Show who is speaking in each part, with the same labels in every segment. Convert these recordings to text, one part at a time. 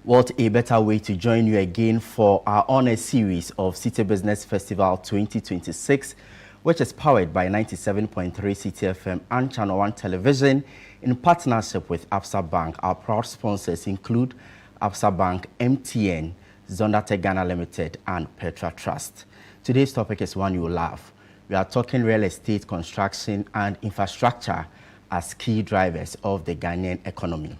Speaker 1: What a better way to join you again for our honor series of Citi Business Festival 2026, which is powered by 97.3 Citi FM and Channel 1 Television in partnership with Absa Bank. Our proud sponsors include Absa Bank, MTN, Zonda Ghana Limited, and Petra Trust. Today's topic is one you will love. We are talking real estate, construction, and infrastructure as key drivers of the Ghanaian economy.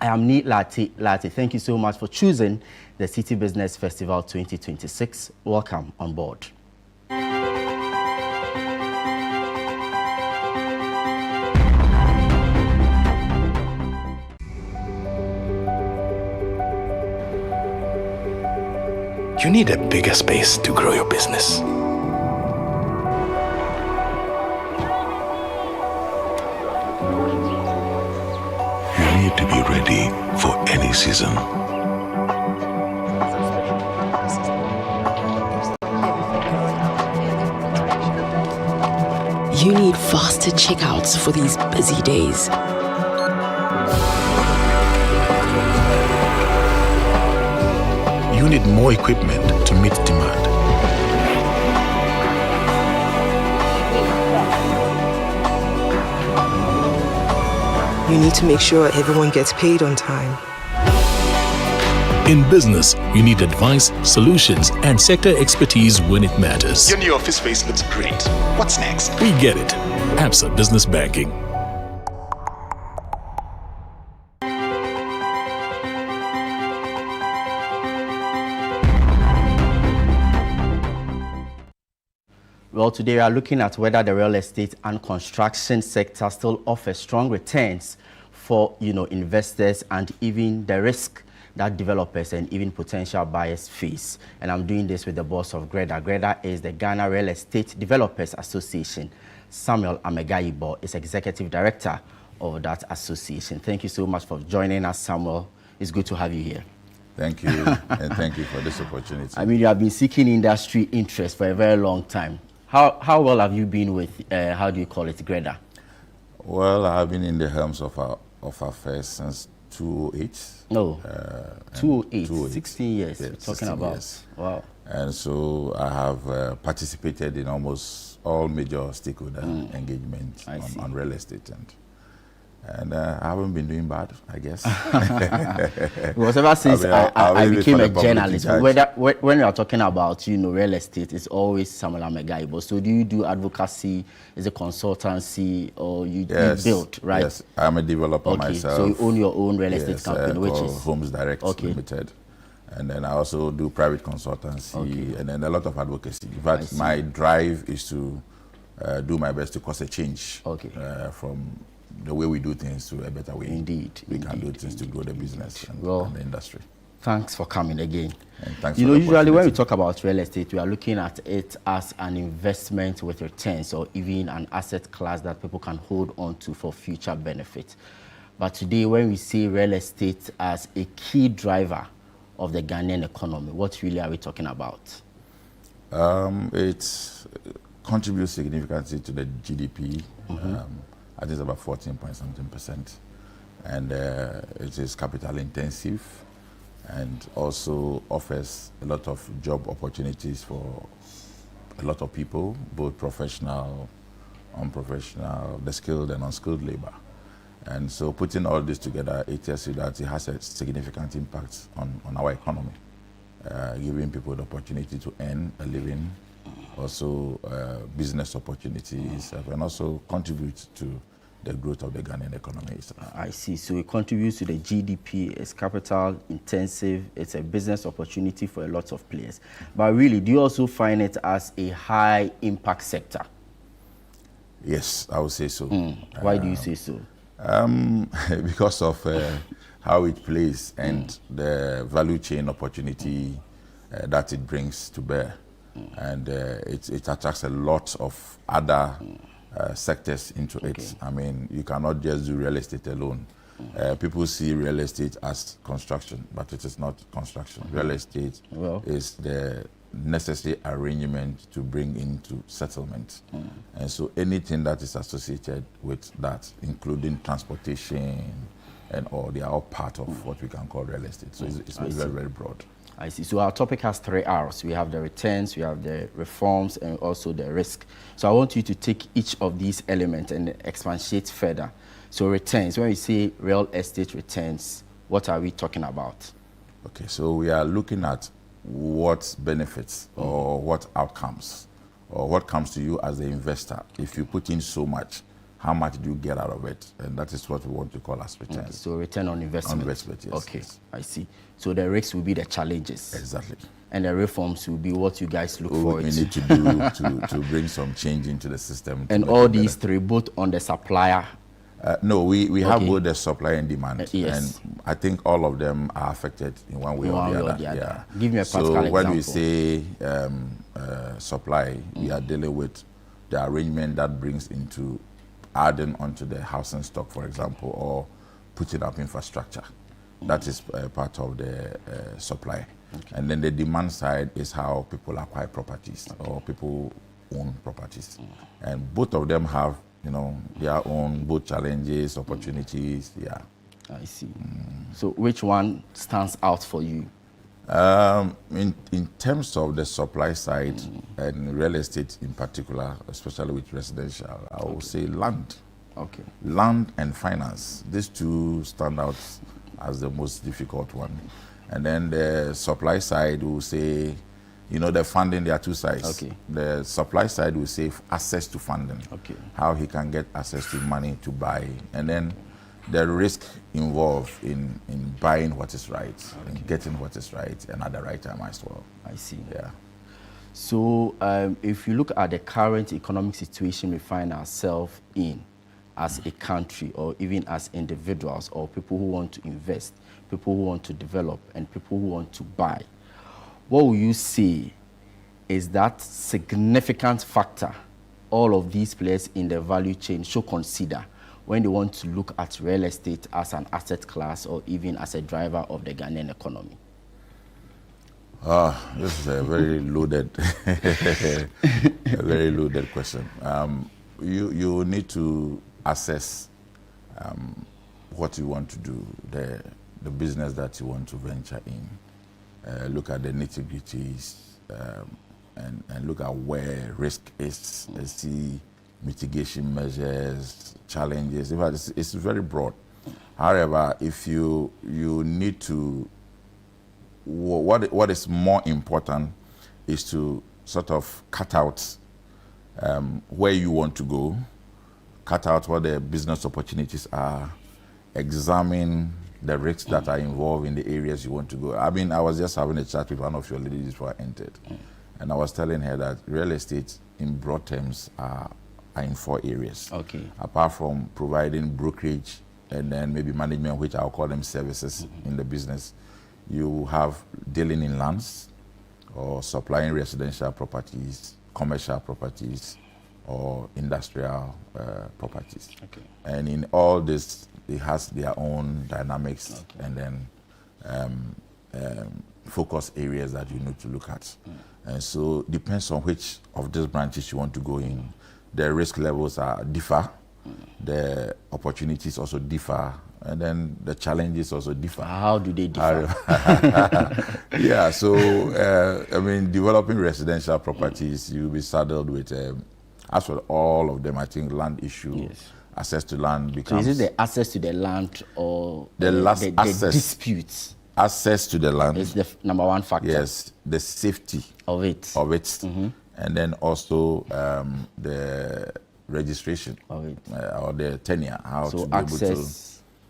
Speaker 1: I am Neat Lati. Thank you so much for choosing the Citi Business Festival 2026. Welcome on board.
Speaker 2: You need a bigger space to grow your business. You need to be ready for any season.
Speaker 3: You need faster checkouts for these busy days.
Speaker 2: You need more equipment to meet demand.
Speaker 4: You need to make sure everyone gets paid on time.
Speaker 2: In business, you need advice, solutions, and sector expertise when it matters.
Speaker 5: Your new office space looks great. What's next?
Speaker 2: We get it. Absa Business Banking.
Speaker 1: Well, today we are looking at whether the real estate and construction sector still offers strong returns for, investors, and even the risk that developers and even potential buyers face. And I'm doing this with the boss of GREDA. GREDA is the Ghana Real Estate Developers Association. Samuel Amegayibor is executive director of that association. Thank you so much for joining us, Samuel. It's good to have you here.
Speaker 6: Thank you, and thank you for this opportunity.
Speaker 1: I mean, you have been seeking industry interest for a very long time. How well have you been with, how do you call it, GREDA?
Speaker 6: Well, I have been in the helms of our affairs since 2008.
Speaker 1: No, 2008, 16 years,
Speaker 6: yeah,
Speaker 1: we're talking about.
Speaker 6: Years.
Speaker 1: Wow.
Speaker 6: And so I have participated in almost all major stakeholder engagement on real estate. And I haven't been doing bad, I guess.
Speaker 1: Because ever since I became a journalist, when you are talking about, real estate, it's always Samuel Amegayibor. So do you do advocacy, is it consultancy, or you build, right?
Speaker 6: Yes, I'm a developer myself.
Speaker 1: So you own your own real estate company, which is?
Speaker 6: Homes Direct Limited. And then I also do private consultancy, and then a lot of advocacy. In fact, my drive is to do my best to cause a change from the way we do things to a better way.
Speaker 1: Indeed.
Speaker 6: We can do things to grow the business and the industry.
Speaker 1: Thanks for coming again.
Speaker 6: And thanks
Speaker 1: usually when we talk about real estate, we are looking at it as an investment with returns, or even an asset class that people can hold on to for future benefit. But today, when we see real estate as a key driver of the Ghanaian economy, what really are we talking about?
Speaker 6: It contributes significantly to the GDP. I think it's about 14.something%, and it is capital intensive, and also offers a lot of job opportunities for a lot of people, both professional, unprofessional, the skilled and unskilled labor. And so putting all this together, it tells you that it has a significant impact on our economy, giving people the opportunity to earn a living, also business opportunities, and also contribute to the growth of the Ghanaian economy.
Speaker 1: I see. So it contributes to the GDP, it's capital intensive, it's a business opportunity for a lot of players. But really, do you also find it as a high impact sector?
Speaker 6: Yes, I would say so.
Speaker 1: Why do you say so?
Speaker 6: Because of how it plays and the value chain opportunity that it brings to bear. And it attracts a lot of other sectors into it. I mean, you cannot just do real estate alone. People see real estate as construction, but it is not construction. Real estate is the necessary arrangement to bring into settlement. And so anything that is associated with that, including transportation, and all. They are all part of what we can call real estate. So it's very, very broad.
Speaker 1: I see. So our topic has 3 R's. We have the returns, we have the reforms, and also the risk. So I want you to take each of these elements and expatiate further. So returns, when we say real estate returns, what are we talking about?
Speaker 6: Okay, so we are looking at what benefits or what outcomes or what comes to you as the investor. If you put in so much, how much do you get out of it? And that is what we want to call as returns.
Speaker 1: Okay, so return on investment.
Speaker 6: On investment, yes.
Speaker 1: Okay,
Speaker 6: yes.
Speaker 1: I see. So the risks will be the challenges.
Speaker 6: Exactly.
Speaker 1: And the reforms will be what you guys look for.
Speaker 6: We need to do to bring some change into the system.
Speaker 1: And all these 3, both on the supplier.
Speaker 6: No, we have both the supply and demand.
Speaker 1: Yes.
Speaker 6: And I think all of them are affected in one way or the other. Yeah.
Speaker 1: Give me a practical
Speaker 6: example. So when we say supply, we are dealing with the arrangement that brings into adding onto the housing stock, for example, or putting up infrastructure. That is part of the supply. Okay. And then the demand side is how people acquire properties or people own properties. And both of them have, their own both challenges, opportunities. Yeah.
Speaker 1: I see. So which one stands out for you?
Speaker 6: In terms of the supply side and real estate in particular, especially with residential, I would say land.
Speaker 1: Okay.
Speaker 6: Land and finance. These two stand out as the most difficult one. And then the supply side will say, the funding, there are 2 sides.
Speaker 1: Okay.
Speaker 6: The supply side will say access to funding.
Speaker 1: Okay.
Speaker 6: How he can get access to money to buy. And then the risk involved in buying what is right, and getting what is right, and at the right time as well.
Speaker 1: I see.
Speaker 6: Yeah.
Speaker 1: So if you look at the current economic situation we find ourselves in as a country, or even as individuals, or people who want to invest, people who want to develop, and people who want to buy, what will you say is that significant factor all of these players in the value chain should consider when they want to look at real estate as an asset class or even as a driver of the Ghanaian economy?
Speaker 6: This is a very loaded, a very loaded question. You need to assess what you want to do, the business that you want to venture in. Look at the nitty-gritties and look at where risk is. See mitigation measures, challenges. In fact, it's very broad. However, if you need to, what is more important is to sort of cut out where you want to go, cut out what the business opportunities are, examine the risks that are involved in the areas you want to go. I mean, I was just having a chat with one of your ladies before I entered, and I was telling her that real estate in broad terms are in 4 areas.
Speaker 1: Okay.
Speaker 6: Apart from providing brokerage and then maybe management, which I'll call them services in the business, you have dealing in lands or supplying residential properties, commercial properties, or industrial properties. Okay. And in all this, it has their own dynamics and then focus areas that you need to look at. And so depends on which of these branches you want to go in. The risk levels differ, the opportunities also differ, and then the challenges also differ.
Speaker 1: How do they differ?
Speaker 6: Yeah, so I mean, developing residential properties, you'll be saddled with, as for all of them, I think land issue, access to land becomes...
Speaker 1: So is it the access to the land or
Speaker 6: the
Speaker 1: disputes?
Speaker 6: Access to the land
Speaker 1: is the number one factor.
Speaker 6: Yes, the safety
Speaker 1: of it.
Speaker 6: And then also the registration
Speaker 1: of it.
Speaker 6: Or the tenure, how
Speaker 1: so
Speaker 6: to be
Speaker 1: access,
Speaker 6: able to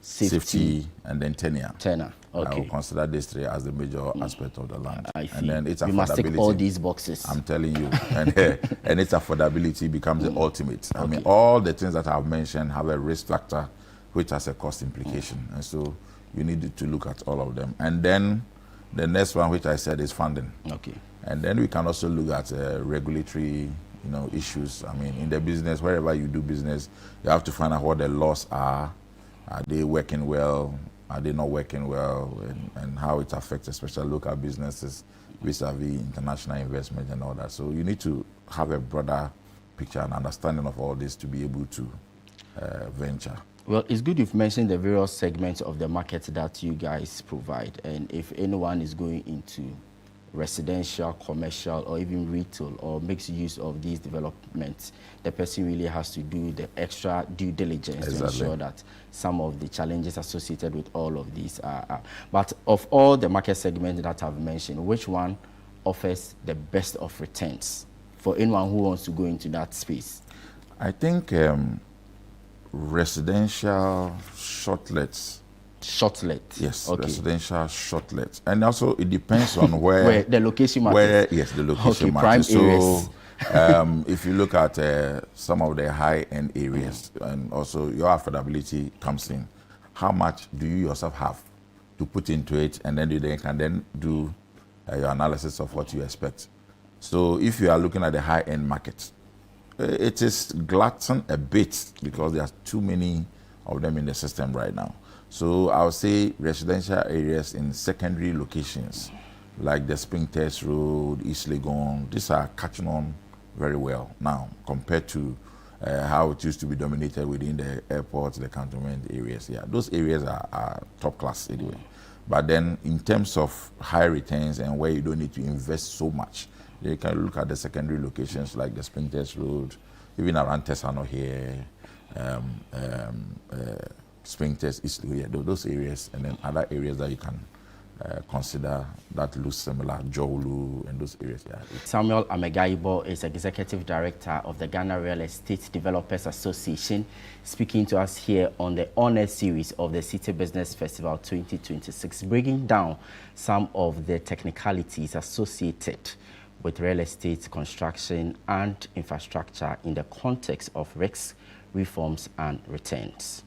Speaker 6: safety and then tenure.
Speaker 1: Okay.
Speaker 6: I will consider these 3 as the major aspect of the land.
Speaker 1: I see.
Speaker 6: And then it's affordability.
Speaker 1: You must tick all these boxes.
Speaker 6: I'm telling you. And its affordability becomes the ultimate. I mean, all the things that I've mentioned have a risk factor, which has a cost implication. And so you need to look at all of them. And then the next one, which I said, is funding.
Speaker 1: Okay.
Speaker 6: And then we can also look at regulatory, issues. I mean, in the business, wherever you do business, you have to find out what the laws are. Are they working well? Are they not working well? And how it affects especially local businesses vis-a-vis international investment and all that. So you need to have a broader picture and understanding of all this to be able to venture.
Speaker 1: Well, it's good you've mentioned the various segments of the market that you guys provide. And if anyone is going into residential, commercial, or even retail, or makes use of these developments, the person really has to do the extra due diligence to ensure that some of the challenges associated with all of these are. But of all the market segments that I've mentioned, which one offers the best of returns for anyone who wants to go into that space?
Speaker 6: I think residential shortlets.
Speaker 1: Shortlet.
Speaker 6: Yes,
Speaker 1: okay.
Speaker 6: Residential shortlets. And also it depends on where
Speaker 1: the location matters.
Speaker 6: Yes, the location
Speaker 1: okay,
Speaker 6: matters.
Speaker 1: Prime areas.
Speaker 6: So if you look at some of the high-end areas, and also your affordability comes in, how much do you yourself have to put into it, and then you can then do your analysis of what you expect. So if you are looking at the high-end market, it is glutton a bit because there are too many of them in the system right now. So I would say residential areas in secondary locations like the Spring Test Road, East Legon, these are catching on very well now compared to how it used to be dominated within the airports, the cantonment areas. Yeah, those areas are top class anyway. But then in terms of high returns and where you don't need to invest so much, you can look at the secondary locations like the Spring Test Road, even around Tesano here, Spring Test, East, yeah, those areas, and then other areas that you can consider that look similar, Jolu and those areas. Yeah.
Speaker 1: Samuel Amegayibor is Executive Director of the Ghana Real Estate Developers Association, speaking to us here on the Honor Series of the Citi Business Festival 2026, breaking down some of the technicalities associated with real estate construction and infrastructure in the context of risks, reforms, and returns.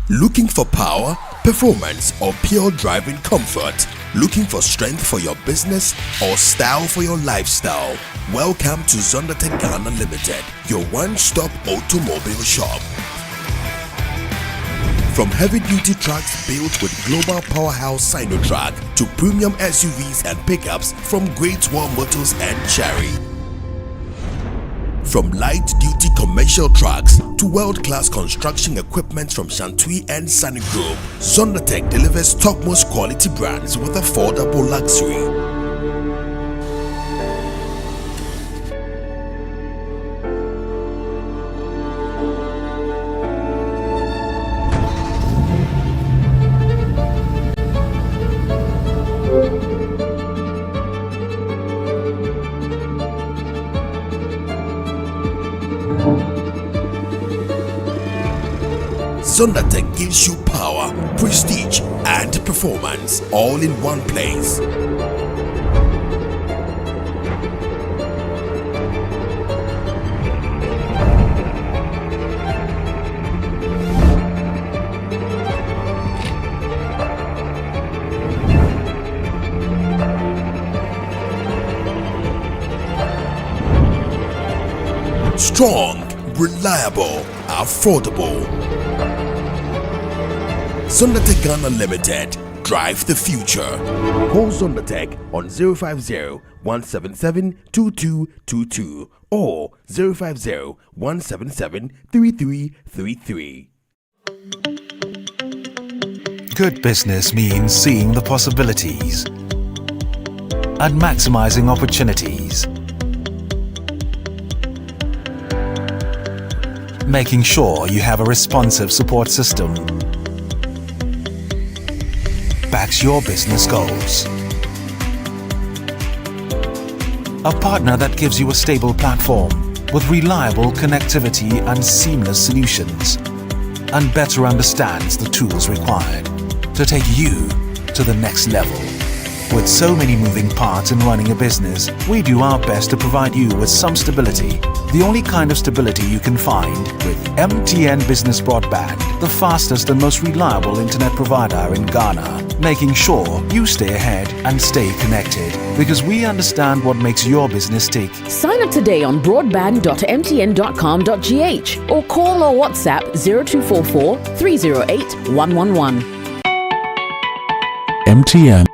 Speaker 7: Looking for power, performance, or pure driving comfort? Looking for strength for your business or style for your lifestyle? Welcome to Zondertech Ghana Limited, your one-stop automobile shop. From heavy-duty trucks built with global powerhouse Sinotrack to premium SUVs and pickups from Great Wall Motors and Cherry. From light-duty commercial trucks to world-class construction equipment from Shantui and Sunny Group, Zondertech delivers top-most quality brands with affordable luxury. Zondertech gives you power, prestige, and performance all in one place. Strong, reliable, affordable. Zondertech Ghana Limited. Drive the future. Call Zondertech on 050-177-2222 or 050-177-3333.
Speaker 8: Good business means seeing the possibilities and maximizing opportunities. Making sure you have a responsive support system backs your business goals. A partner that gives you a stable platform with reliable connectivity and seamless solutions, and better understands the tools required to take you to the next level. With so many moving parts in running a business, we do our best to provide you with some stability. The only kind of stability you can find with MTN Business Broadband, the fastest and most reliable internet provider in Ghana, making sure you stay ahead and stay connected, because we understand what makes your business tick.
Speaker 3: Sign up today on broadband.mtn.com.gh or call or WhatsApp 0244 308 111.
Speaker 2: MTN.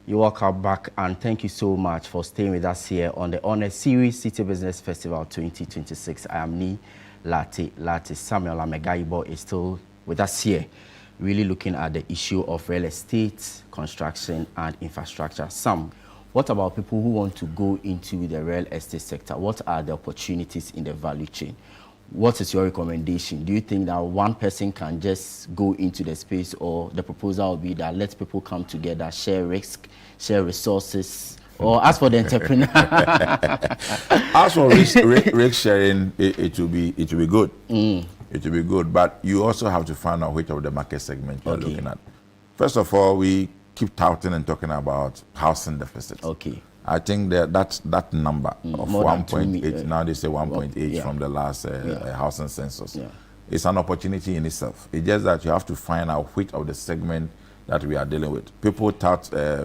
Speaker 1: You're welcome back, and thank you so much for staying with us here on the Honor Series Citi Business Festival 2026. I am Ni Lati. Samuel Amegayibor is still with us here, really looking at the issue of real estate, construction, and infrastructure. Sam, what about people who want to go into the real estate sector? What are the opportunities in the value chain? What is your recommendation? Do you think that one person can just go into the space, or the proposal will be that let people come together, share risk, share resources, or as for the entrepreneur?
Speaker 6: As for risk sharing, it will be good. It will be good, but you also have to find out which of the market segment you're looking at. First of all, we keep touting and talking about housing deficit.
Speaker 1: Okay.
Speaker 6: I think that number of 1.8, now they say 1.8 from the last housing census. It's an opportunity in itself. It's just that you have to find out which of the segment that we are dealing with. People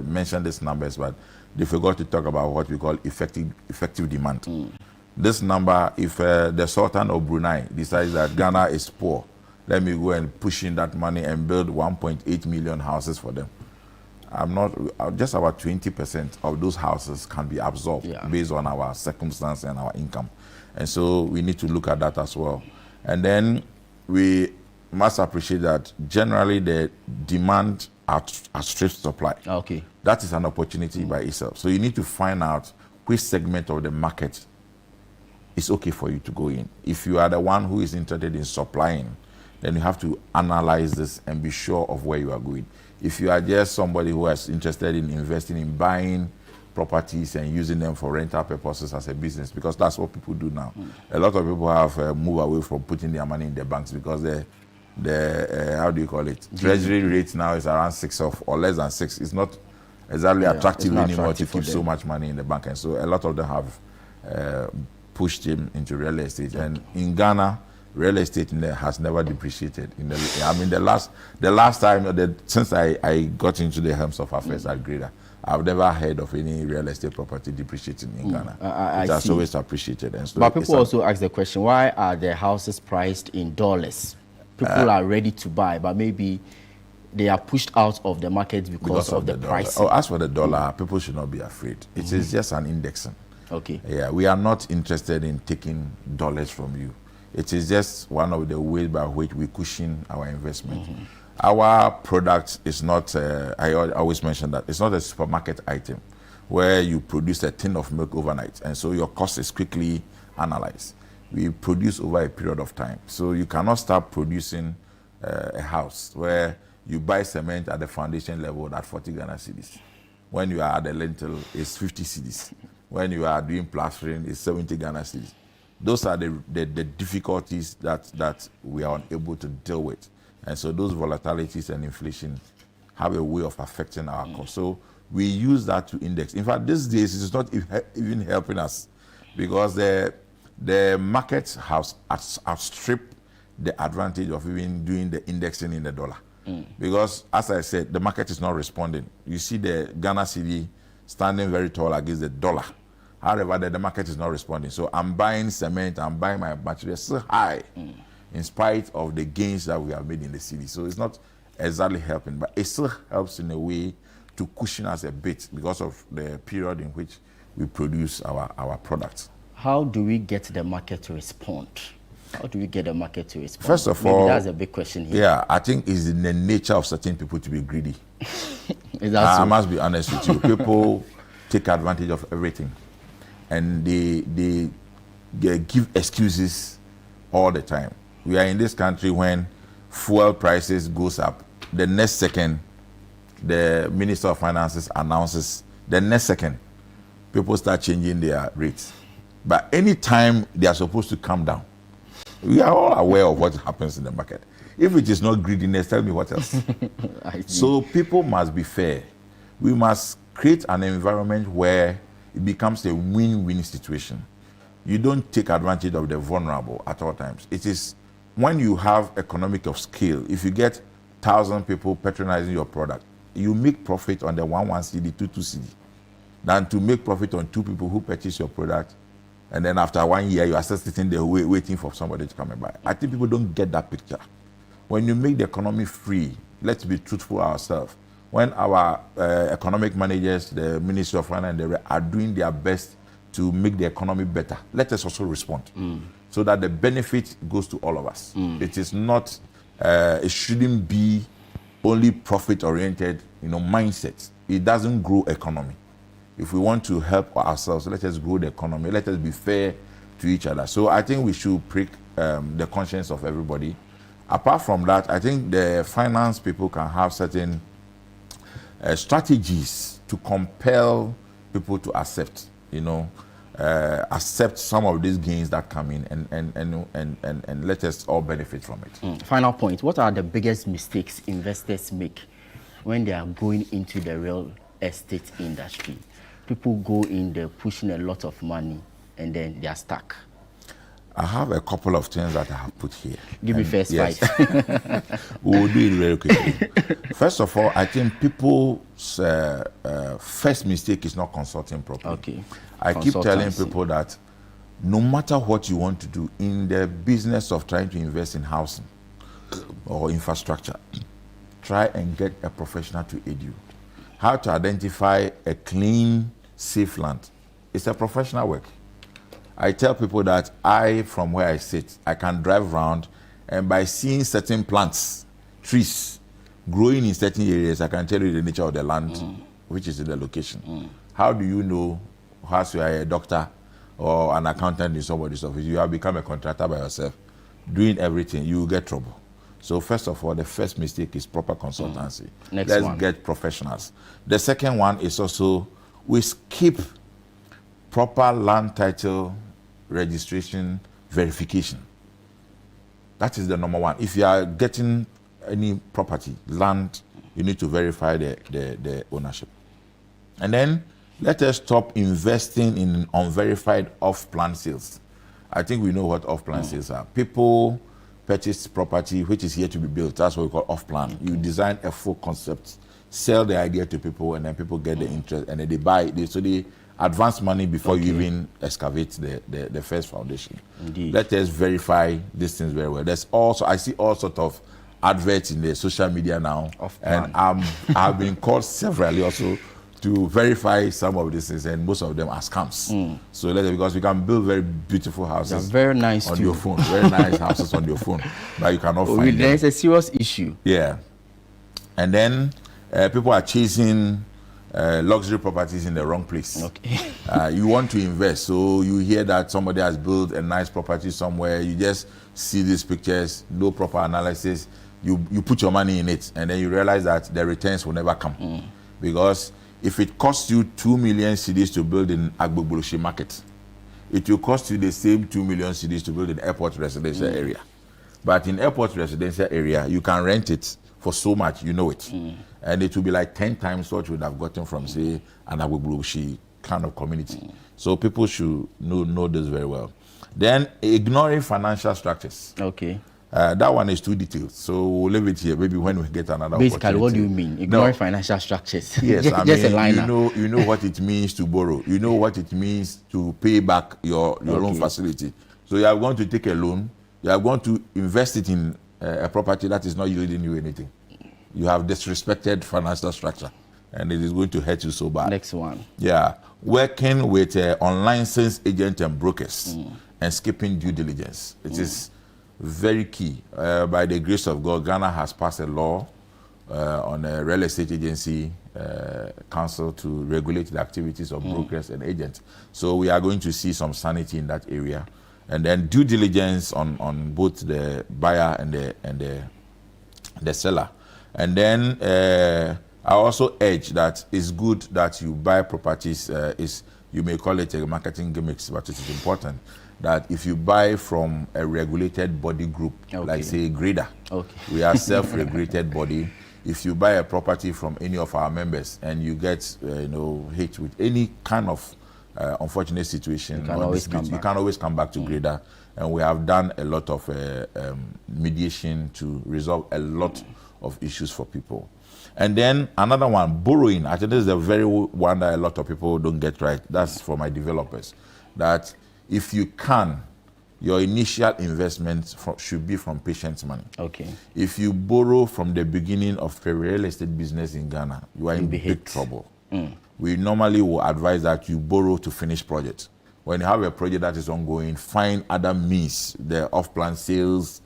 Speaker 6: mention these numbers, but they forgot to talk about what we call effective demand. This number, if the Sultan of Brunei decides that Ghana is poor, let me go and push in that money and build 1.8 million houses for them. Just about 20% of those houses can be absorbed based on our circumstance and our income. And so we need to look at that as well. And then we must appreciate that generally the demand outstrips supply.
Speaker 1: Okay.
Speaker 6: That is an opportunity by itself. So you need to find out which segment of the market is okay for you to go in. If you are the one who is interested in supplying, then you have to analyze this and be sure of where you are going. If you are just somebody who is interested in investing in buying properties and using them for rental purposes as a business, because that's what people do now. A lot of people have moved away from putting their money in the banks because the how do you call it? Treasury rate now is around 6 or less than 6. It's not exactly attractive anymore to keep so much money in the bank, and so a lot of them have pushed him into real estate. And in Ghana, real estate has never depreciated. The last time since I got into the helms of affairs at GREDA, I've never heard of any real estate property depreciating in Ghana. It has always appreciated. And so
Speaker 1: but people also ask the question, why are the houses priced in dollars? People are ready to buy, but maybe they are pushed out of the market because of the price.
Speaker 6: Oh, as for the dollar, people should not be afraid. It is just an indexing.
Speaker 1: Okay.
Speaker 6: Yeah, we are not interested in taking dollars from you. It is just one of the ways by which we cushion our investment. Our product is not, I always mention that, it's not a supermarket item where you produce a tin of milk overnight, and so your cost is quickly analyzed. We produce over a period of time. So you cannot start producing a house where you buy cement at the foundation level at 40 Ghana cedis. When you are at the lintel, it's 50 cedis. When you are doing plastering, it's 70 Ghana cedis. Those are the difficulties that we are unable to deal with. And so those volatilities and inflation have a way of affecting our cost. So we use that to index. In fact, these days, it's not even helping us because the markets have outstripped the advantage of even doing the indexing in the dollar. Because, as I said, the market is not responding. You see the Ghana cedi standing very tall against the dollar. However, the market is not responding. So I'm buying cement, I'm buying my materials so high in spite of the gains that we have made in the city. So it's not exactly helping, but it still helps in a way to cushion us a bit because of the period in which we produce our products.
Speaker 1: How do we get the market to respond? How do we get the market to respond?
Speaker 6: First of all,
Speaker 1: that's a big question here.
Speaker 6: Yeah, I think it's in the nature of certain people to be greedy.
Speaker 1: Is that so?
Speaker 6: I must be honest with you. People take advantage of everything. And they give excuses all the time. We are in this country when fuel prices goes up. The next second, the Minister of Finances announces, the next second, people start changing their rates. But any time they are supposed to come down, we are all aware of what happens in the market. If it is not greediness, tell me what else. So people must be fair. We must create an environment where it becomes a win-win situation. You don't take advantage of the vulnerable at all times. It is when you have economic of scale, if you get 1,000 people patronizing your product, you make profit on the 1 CD, 2 CD, than to make profit on 2 people who purchase your product, and then after 1 year, you are still sitting there waiting for somebody to come and buy. I think people don't get that picture. When you make the economy free, let's be truthful ourselves. When our economic managers, the Ministry of Finance, are doing their best to make the economy better, let us also respond so that the benefit goes to all of us. It is not, it shouldn't be only profit-oriented, mindset. It doesn't grow economy. If we want to help ourselves, let us grow the economy. Let us be fair to each other. So I think we should prick the conscience of everybody. Apart from that, I think the finance people can have certain strategies to compel people to accept, accept some of these gains that come in and let us all benefit from it.
Speaker 1: Final point, what are the biggest mistakes investors make when they are going into the real estate industry? People go in there pushing a lot of money and then they are stuck.
Speaker 6: I have a couple of things that I have put here.
Speaker 1: Give me first five.
Speaker 6: We will do it very quickly. First of all, I think people's first mistake is not consulting properly.
Speaker 1: Okay.
Speaker 6: I keep telling people that no matter what you want to do in the business of trying to invest in housing or infrastructure, try and get a professional to aid you. How to identify a clean, safe land. It's a professional work. I tell people that from where I sit, I can drive around, and by seeing certain plants, trees, growing in certain areas, I can tell you the nature of the land, which is in the location. How do you know, as you are a doctor or an accountant in somebody's office, you have become a contractor by yourself, doing everything, you will get trouble. So first of all, the first mistake is proper consultancy. Let's get professionals. The second one is also, we skip proper land title registration verification. That is the number one. If you are getting any property, land, you need to verify the ownership. And then let us stop investing in unverified off-plan sales. I think we know what off-plan sales are. People purchase property which is here to be built. That's what we call off-plan. You design a full concept, sell the idea to people, and then people get the interest, and then they buy it. So they advance money before you even excavate the first foundation.
Speaker 1: Indeed.
Speaker 6: Let us verify these things very well. There's also, I see all sorts of adverts in the social media now, and I've been called severally also to verify some of these things, and most of them are scams. So because we can build very beautiful houses
Speaker 1: very nice
Speaker 6: on your phone, very nice houses on your phone, but you cannot find them.
Speaker 1: There's a serious issue.
Speaker 6: Yeah. And then people are chasing luxury properties in the wrong place.
Speaker 1: Okay.
Speaker 6: You want to invest, so you hear that somebody has built a nice property somewhere, you just see these pictures, no proper analysis, you put your money in it, and then you realize that the returns will never come. Because if it costs you 2 million cedis to build in Agbogboloshi market, it will cost you the same 2 million cedis to build in airport residential area. But in airport residential area, you can rent it for so much, you know it. And it will be like 10 times what you would have gotten from, say, an Agbogboloshi kind of community. So people should know this very well. Then ignoring financial structures.
Speaker 1: Okay.
Speaker 6: That one is too detailed, so we'll leave it here. Maybe when we get another
Speaker 1: Basically, what do you mean? Ignoring financial structures?
Speaker 6: Yes,
Speaker 1: just a liner.
Speaker 6: You know what it means to borrow. You know what it means to pay back your loan facility. So you are going to take a loan. You are going to invest it in a property that is not yielding you anything. You have disrespected financial structure, and it is going to hurt you so bad.
Speaker 1: Next one.
Speaker 6: Yeah, working with unlicensed agents and brokers and skipping due diligence. It is very key. By the grace of God, Ghana has passed a law on a real estate agency council to regulate the activities of brokers and agents. So we are going to see some sanity in that area. And then due diligence on both the buyer and the seller. And then I also urge that it's good that you buy properties, you may call it a marketing gimmicks, but it is important that if you buy from a regulated body group, like say GREDA, we are self-regulated body. If you buy a property from any of our members and you get hit with any kind of unfortunate situation, you can always come back to GREDA, and we have done a lot of mediation to resolve a lot of issues for people. And then another one, borrowing. I think this is the very one that a lot of people don't get right. That's for my developers. That if you can, your initial investment should be from patient's money. If you borrow from the beginning of a real estate business in Ghana, you are in big trouble. We normally will advise that you borrow to finish projects. When you have a project that is ongoing, find other means, the off-plan sales,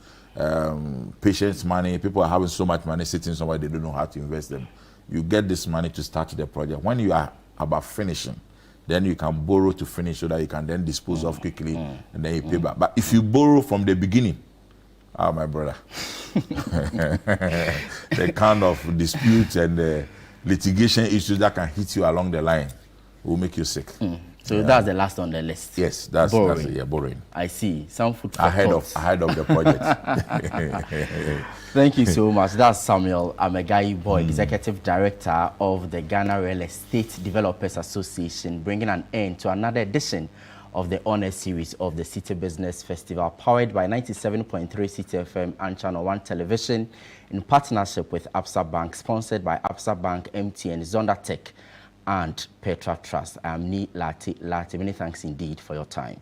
Speaker 6: patient's money. People are having so much money sitting somewhere, they don't know how to invest them. You get this money to start the project. When you are about finishing, then you can borrow to finish so that you can then dispose of quickly and then you pay back. But if you borrow from the beginning, my brother, the kind of disputes and litigation issues that can hit you along the line will make you sick.
Speaker 1: So that's the last on the list.
Speaker 6: Yes, that's borrowing.
Speaker 1: I see. Some food for
Speaker 6: ahead of the project.
Speaker 1: Thank you so much. That's Samuel Amegayibor, Executive Director of the Ghana Real Estate Developers Association, bringing an end to another edition of the Honor Series of the Citi Business Festival, powered by 97.3 Citi FM and Channel 1 Television, in partnership with Absa Bank, sponsored by Absa Bank, MTN, Zonda Tech, and Petra Trust. I am Ni Lati. Many thanks indeed for your time.